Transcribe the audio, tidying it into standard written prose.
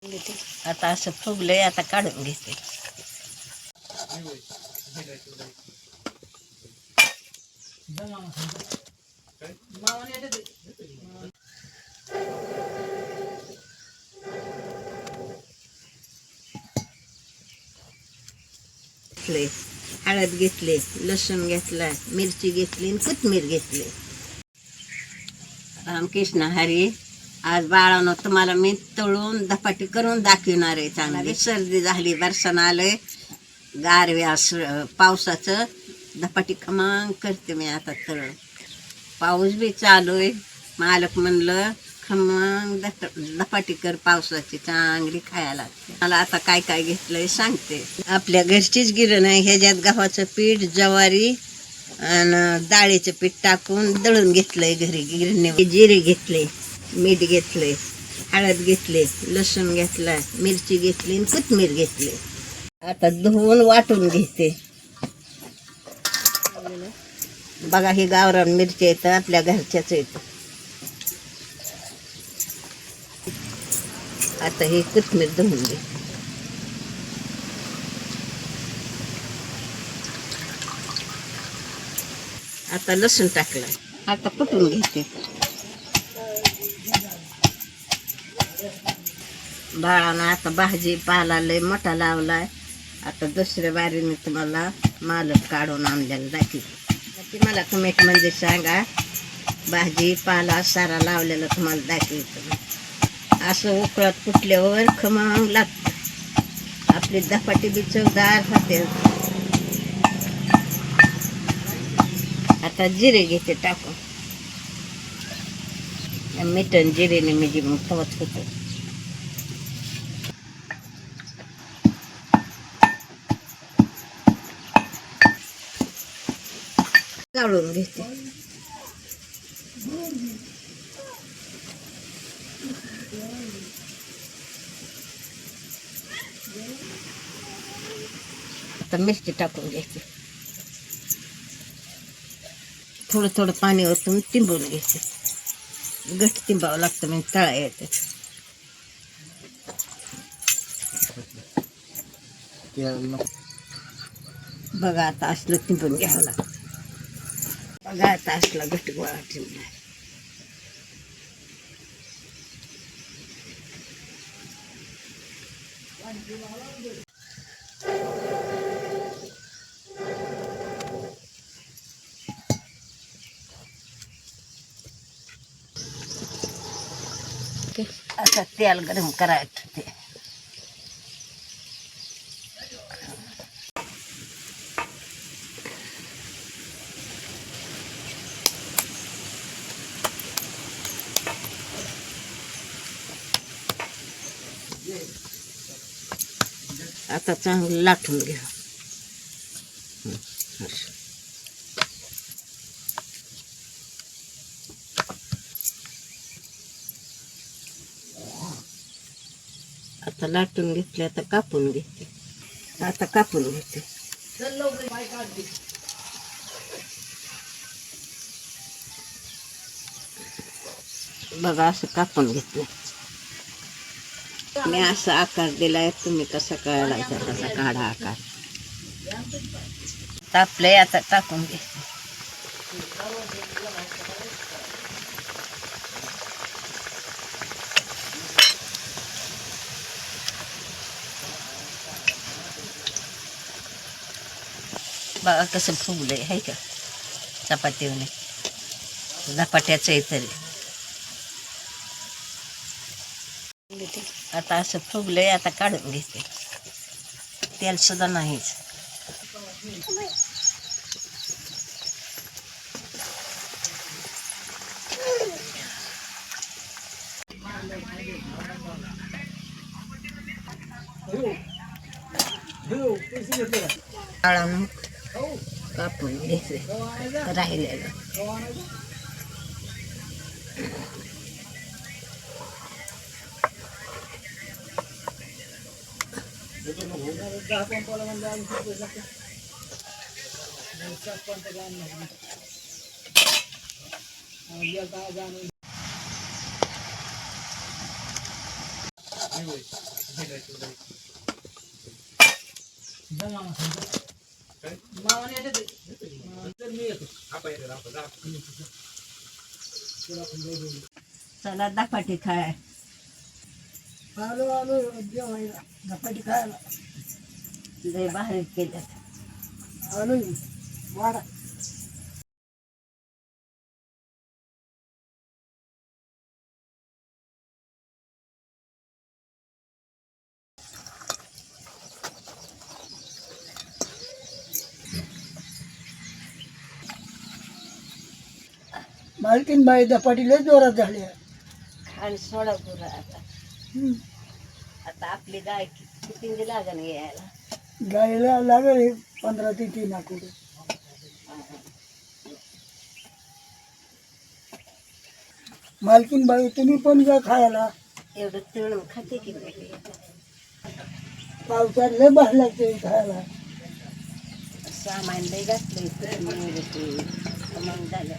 आता असं फुगलंय, आता काढून घेते. हळद घेतले, लसूण घेतला, मिरची घेतली, कोथिंबीर घेतली. रामकृष्ण हरी. आज बाळानं तुम्हाला मी तळून धपाटी करून दाखवणार आहे. चांगली सर्दी झाली, बरसाण आलंय, गारव्या पावसाचं धपाटी खमंग करते मी आता तळून. पाऊस बी चालू आहे. मालक म्हणलं खमंग धपाटी कर, पावसाची चांगली खायला लागते. मला आता काय काय घेतलंय सांगते. आपल्या घरचीच गिरण आहे. ह्याच्यात गव्हाचं पीठ, ज्वारी आणि डाळीचं पीठ टाकून दळून घेतलंय घरी गिरणी. जिरे घेतले, मीठ घेतले, हळद घेतले, लसूण घेतला, मिरची घेतली, कोथिंबीर घेतली. आता धुवून वाटून घेते. बघा, हे गावरान मिरची येतं, आपल्या घरच्याच येतं. आता हे कोथिंबीर धुवून घे. आता लसूण टाकला, आता कुटून घेते. बाळानं आता भाजी पाला लय मोठा लावलाय. आता दुसऱ्या बारीने तुम्हाला मालक काढून आणलेला दाखवते. मला कमेंट मध्ये सांगा, भाजी पाला सारा लावलेला तुम्हाला दाखवतो. असं उकळत फुटल्यावर खमंग लागतं. आपली धपाटी बी चवदार होते. आता जिरे घेते टाकून. मिठन जिरेने मी जी थवत होतो. काढून घेते. आता मिरची टाकून घ्यायची. थोडं थोडं पाणी ओतून तिंबून घ्यायचे. घट तिंबावं लागतं म्हणजे तळा येते. बघा, आता असलं तिंबून घ्यावं लागतं. बघा, आता असला घट गोळा ठेवला. आता तेल गरम करायचं ते. आता चांगलं लाटून घ्या. आता लाटून घेतले, आता कापून घेते. आता कापून घेते. बघा, असं कापून घेतलं. मी असा आकार दिलाय, तुम्ही कसा काढायचा तसा काढा आकार. तापलंय, आता टाकून घे. बघा कसं फुगलंय, आहे का चपातीने. धपाट्याचं आहे तरी. आता असं फुगलंय, आता काढून घेते. तेल सुद्धा नाहीच. काढून कापून घ्यायचे राहिलेलं. चला धपाटी खाय. आलो आलो जेवायला धपाटी खायला लय भारी केल्यात. आलो वाडा. मालकीन बाई धपाटी लय जोरात झाली आहे. खाली सोडा पुरा आता. आता आपली गाय किती लागण यायला. गायला लागेल 15 ते 3 आठवडे. मालकीन बाई तुम्ही पण जा खायला. एवढं तळून खाते की नाही. पावसात लय भारी लागते खायला. सामान लय घातलंय. मग झालं.